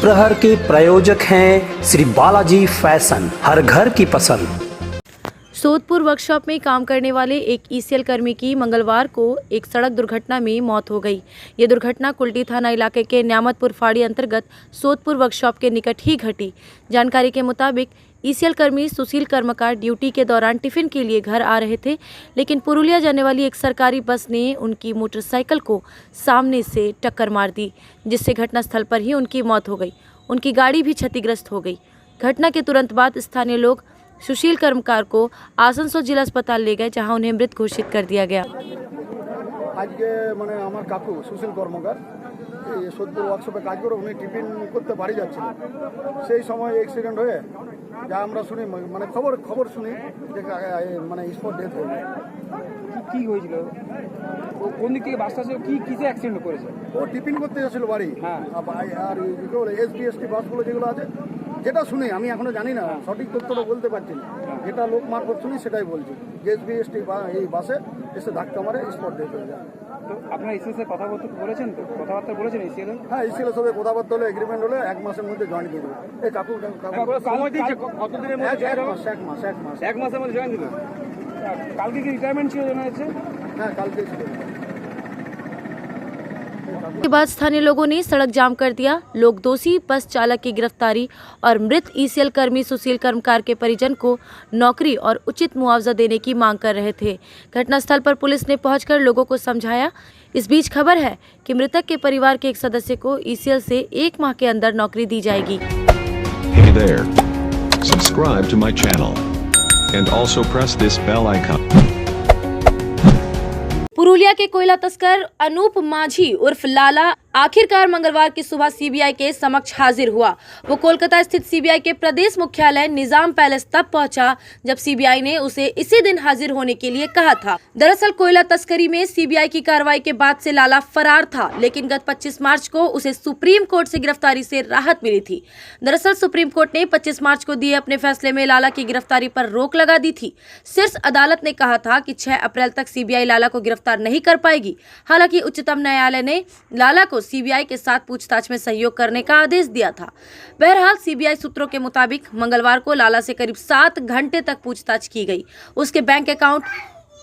प्रहर के प्रायोजक हैं श्री बालाजी फैशन, हर घर की पसंद। सोदपुर वर्कशॉप में काम करने वाले एक ईसीएल कर्मी की मंगलवार को एक सड़क दुर्घटना में मौत हो गई। ये दुर्घटना कुल्टी थाना इलाके के न्यामतपुर फाड़ी अंतर्गत सोदपुर वर्कशॉप के निकट ही घटी। जानकारी के मुताबिक ईसीएल कर्मी सुशील कर्मकार ड्यूटी के दौरान टिफिन के लिए घर आ रहे थे, लेकिन पुरुलिया जाने वाली एक सरकारी बस ने उनकी मोटरसाइकिल को सामने से टक्कर मार दी, जिससे घटनास्थल पर ही उनकी मौत हो गई। उनकी गाड़ी भी क्षतिग्रस्त हो गई। घटना के तुरंत बाद स्थानीय लोग सुशील कर्मकार को आसनसोल जिला अस्पताल ले गए, जहां उन्हें मृत घोषित कर दिया गया। आज के মানে আমার কাকু সুশীল কর্মকার এই সোদপুর ওয়ার্কশপে কাজ করে উনি টিফিন করতে বাড়ি যাচ্ছিলেন। সেই সময় অ্যাক্সিডেন্ট হয়ে যা আমরা শুনি মানে খবর শুনি যে মানে স্পট ডেথ হয়ে গেল। কি হয়েছিল? ও কোন দিক থেকে বাসটা ছিল, কি কিসে অ্যাক্সিডেন্ট করেছে? ও টিফিন করতে যাচ্ছিল বাড়ি। হ্যাঁ। আর এসবিএসটি বাসগুলো যেগুলো আছে, যেটা শুনি আমি এখনো জানি না, সঠিক তথ্যটা বলতে পারছি না, যেটা লোক মারফত শুনি সেটাই বলছি। এসবিএসটি এই বাসে এসে ধাক্কা মারে স্পট ডেথ হয়ে যায়। তো আপনারা এসএস এর কথাবার্তা বলেছেন? তো কথাবার্তা বলেছেন এসএল? হ্যাঁ, এসএল সবে কথাবার্তা হলে এগ্রিমেন্ট হলে 1 মাসের মধ্যে জয়েন দিয়ে দেবে। এই কাকু কতদিনের মধ্যে? এক মাসের মধ্যে জয়েন দিল। কালকে কি রিটায়ারমেন্ট ছিল জানা যাচ্ছে? হ্যাঁ, কালকে ছিল। के बाद स्थानीय लोगों ने सड़क जाम कर दिया। लोग दोषी बस चालक की गिरफ्तारी और मृत ईसीएल कर्मी सुशील कर्मकार के परिजन को नौकरी और उचित मुआवजा देने की मांग कर रहे थे। घटनास्थल पर पुलिस ने पहुंचकर लोगों को समझाया। इस बीच खबर है कि मृतक के परिवार के एक सदस्य को ईसीएल से 1 माह के अंदर नौकरी दी जाएगी। Hey there. Subscribe to my channel and also press this bell icon. Purulia के कोयला तस्कर अनूप माझी उर्फ लाला आखिरकार मंगलवार की सुबह सीबीआई के समक्ष हाजिर हुआ। वो कोलकाता स्थित सीबीआई के प्रदेश मुख्यालय निजाम पैलेस तब पहुंचा जब सीबीआई ने उसे इसी दिन हाजिर होने के लिए कहा था। दरअसल कोयला तस्करी में सीबीआई की कार्रवाई के बाद से लाला फरार था, लेकिन गत 25 मार्च को उसे सुप्रीम कोर्ट से गिरफ्तारी से राहत मिली थी। दरअसल सुप्रीम कोर्ट ने 25 मार्च को दिए अपने फैसले में लाला की गिरफ्तारी पर रोक लगा दी थी। शीर्ष अदालत ने कहा था कि 6 अप्रैल तक सीबीआई लाला को गिरफ्तार नहीं कर पाएगी। हालांकि उच्चतम न्यायालय ने लाला को सीबीआई के साथ पूछताछ में सहयोग करने का आदेश दिया था। बहरहाल सीबीआई सूत्रों के मुताबिक मंगलवार को लाला से करीब 7 घंटे तक पूछताछ की गई। उसके बैंक अकाउंट,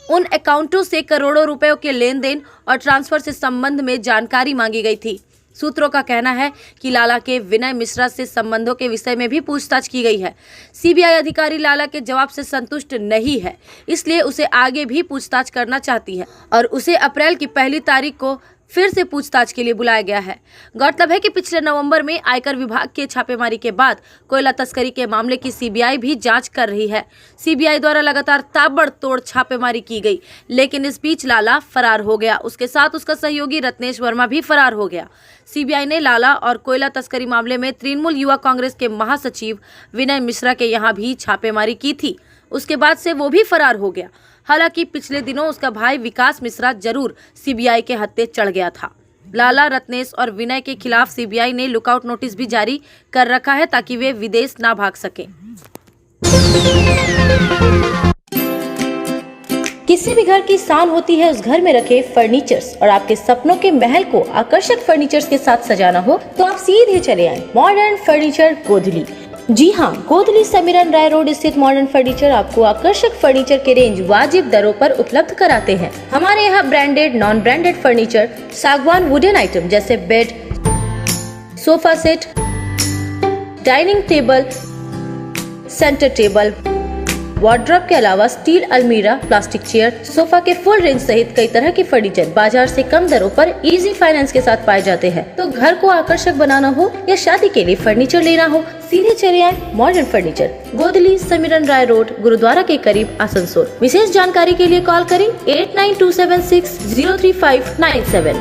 उन अकाउंटों से करोड़ों रुपयों के लेन देन और ट्रांसफर से संबंध में जानकारी मांगी गई थी। सूत्रों का कहना है कि लाला के विनय मिश्रा से संबंधों के विषय में भी पूछताछ की गई है। सीबीआई अधिकारी लाला के जवाब से संतुष्ट नहीं है, इसलिए उसे आगे भी पूछताछ करना चाहती है और उसे अप्रैल की 1 तारीख को फिर से पूछताछ के लिए बुलाया गया है। गौरतलब है कि पिछले नवंबर में आयकर विभाग के छापेमारी के बाद कोयला तस्करी के मामले की सीबीआई भी जांच कर रही है। सीबीआई द्वारा लगातार ताबड़तोड़ छापेमारी की गई, लेकिन इस बीच लाला फरार हो गया। उसके साथ उसका सहयोगी रत्नेश वर्मा भी फरार हो गया। सीबीआई ने लाला और कोयला तस्करी मामले में तृणमूल युवा कांग्रेस के महासचिव विनय मिश्रा के यहाँ भी छापेमारी की थी। उसके बाद से वो भी फरार हो गया। हालांकि पिछले दिनों उसका भाई विकास मिश्रा जरूर सीबीआई के हत्थे चढ़ गया था। लाला, रत्नेश और विनय के खिलाफ सीबीआई ने लुकआउट नोटिस भी जारी कर रखा है ताकि वे विदेश ना भाग सके। किसी भी घर की शान होती है उस घर में रखे फर्नीचर्स, और आपके सपनों के महल को आकर्षक फर्नीचर्स के साथ सजाना हो तो आप सीधे चले आए मॉडर्न फर्नीचर गोधली। जी हाँ, गोधली समीरन राय रोड स्थित मॉडर्न फर्नीचर आपको आकर्षक फर्नीचर के रेंज वाजिब दरों पर उपलब्ध कराते हैं। हमारे यहाँ ब्रांडेड, नॉन ब्रांडेड फर्नीचर, सागवान वुडन आइटम जैसे bed, sofa set, dining table, centre table, wardrobe के अलावा स्टील अलमीरा, प्लास्टिक चेयर, सोफा के फुल रेंज सहित कई तरह के फर्नीचर बाजार से कम दरों पर इजी फाइनेंस के साथ पाए जाते हैं। तो घर को आकर्षक बनाना हो या शादी के लिए फर्नीचर लेना हो, सीधे चले आए मॉडर्न फर्नीचर, गोधली समीरन राय रोड, गुरुद्वारा के करीब, आसनसोल। विशेष जानकारी के लिए कॉल करें 8927603597।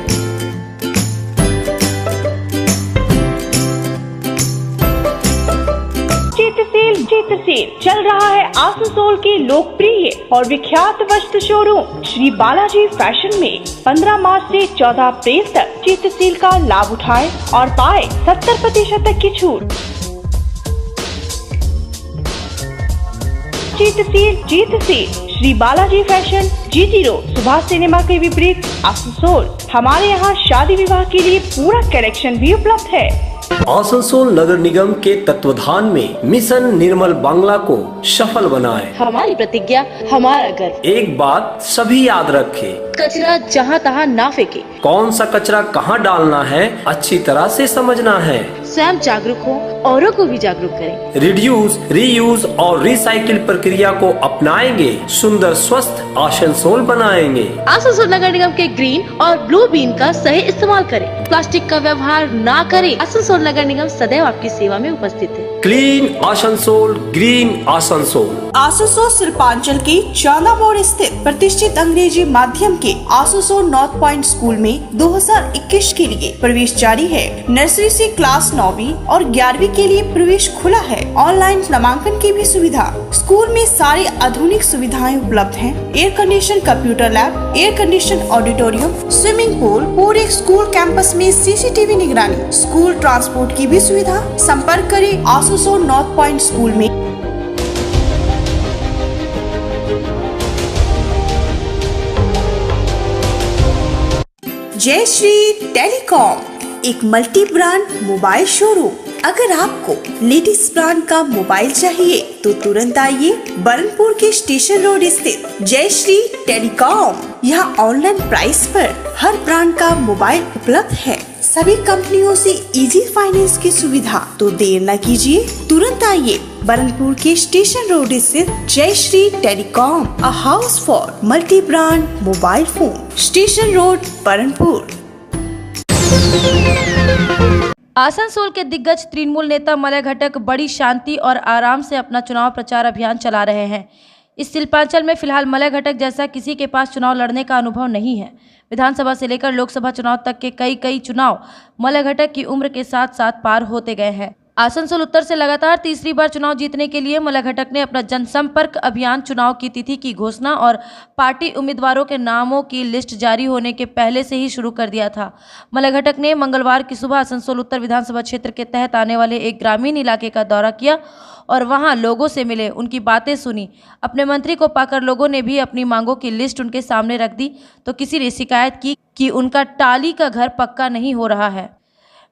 चैत्र सेल चल रहा है आसनसोल के लोकप्रिय और विख्यात वस्त्र शोरूम श्री बालाजी फैशन में 15 मार्च से 14 अप्रैल तक चैत्र सेल का लाभ उठाएं और पाए 70% तक की छूट। Chaitra sale Shri Balaji fashion, GT road, Subhash cinema के विपरीत, आसनसोल। हमारे यहाँ शादी विवाह के लिए पूरा कलेक्शन भी उपलब्ध है। आसनसोल नगर निगम के तत्वाधान में मिशन निर्मल बांग्ला को सफल बनाएं। हमारी प्रतिज्ञा, हमारा गर्व। एक बात सभी याद रखें, कचरा जहाँ तहाँ ना फेंके। कौन सा कचरा कहाँ डालना है अच्छी तरह से समझना है। स्वयं जागरूक हो, औरों को भी जागरूक करें। रिड्यूस, रीयूज और रिसाइकिल प्रक्रिया को अपनाएंगे, सुंदर स्वस्थ आसनसोल बनाएंगे। आसनसोल नगर निगम के ग्रीन और ब्लू बीन का सही इस्तेमाल करें। प्लास्टिक का व्यवहार ना करें। आसनसोल नगर निगम सदैव आपकी सेवा में उपस्थित है। Clean Asansol, green Asansol. आसनसोल शिल्पांचल के चांदा मोड़ स्थित प्रतिष्ठित अंग्रेजी माध्यम के आसनसोल नॉर्थ पॉइंट स्कूल में 2021 के लिए प्रवेश जारी है। नर्सरी से क्लास 9वीं और 11वीं के लिए प्रवेश खुला है। ऑनलाइन नामांकन की भी सुविधा। स्कूल में सारी आधुनिक सुविधाएं उपलब्ध हैं। Air condition computer lab, air condition auditorium, swimming pool, पूरे स्कूल कैंपस में सीसीटीवी निगरानी, स्कूल ट्रांसपोर्ट की भी सुविधा। संपर्क करें आसनसोल नॉर्थ पॉइंट स्कूल में। जय श्री टेलीकॉम, एक मल्टी ब्रांड मोबाइल शोरूम। अगर आपको लेटेस्ट ब्रांड का मोबाइल चाहिए तो तुरंत आइए बरनपुर के स्टेशन रोड स्थित जय श्री टेलीकॉम। यहाँ ऑनलाइन प्राइस पर हर ब्रांड का मोबाइल उपलब्ध है। सभी कंपनियों से इजी फाइनेंस की सुविधा। तो देर न कीजिए, तुरंत आइए बरनपुर के स्टेशन रोड स्थित जय Shri telecom, a house for multi brand mobile phone, station road Burnpur. Asansol के दिग्गज तृणमूल नेता मलय घटक बड़ी शांति और आराम से अपना चुनाव प्रचार अभियान चला रहे हैं। इस शिल्पांचल में फिलहाल मलय घटक जैसा किसी के पास चुनाव लड़ने का अनुभव नहीं है। विधानसभा से लेकर लोकसभा चुनाव तक के कई चुनाव मलय घटक की उम्र के साथ साथ पार होते गए हैं। आसनसोल उत्तर से लगातार तीसरी बार चुनाव जीतने के लिए मलय घटक ने अपना जनसंपर्क अभियान चुनाव की तिथि की घोषणा और पार्टी उम्मीदवारों के नामों की लिस्ट जारी होने के पहले से ही शुरू कर दिया था। मलय घटक ने मंगलवार की सुबह आसनसोल उत्तर विधानसभा क्षेत्र के तहत आने वाले एक ग्रामीण इलाके का दौरा किया और वहां लोगों से मिले, उनकी बातें सुनी। अपने मंत्री को पाकर लोगों ने भी अपनी मांगों की लिस्ट उनके सामने रख दी तो किसी ने शिकायत की कि उनका टाली का घर पक्का नहीं हो रहा है।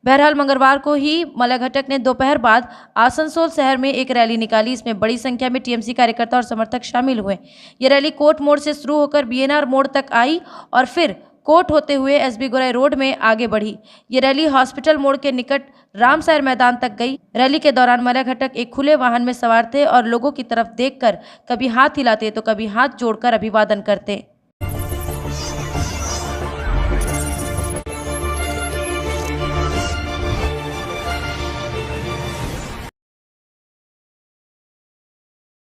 बहरहाल मंगलवार को ही मलय घटक ने दोपहर बाद आसनसोल शहर में एक रैली निकाली। इसमें बड़ी संख्या में टीएमसी कार्यकर्ता और समर्थक शामिल हुए। ये रैली कोर्ट मोड़ से शुरू होकर बीएनआर मोड़ तक आई और फिर कोर्ट होते हुए एसबी गोराई रोड में आगे बढ़ी। ये रैली हॉस्पिटल मोड़ के निकट रामसायर मैदान तक गई। रैली के दौरान मलय घटक एक खुले वाहन में सवार थे और लोगों की तरफ देखकर कभी हाथ हिलाते तो कभी हाथ जोड़कर अभिवादन करते।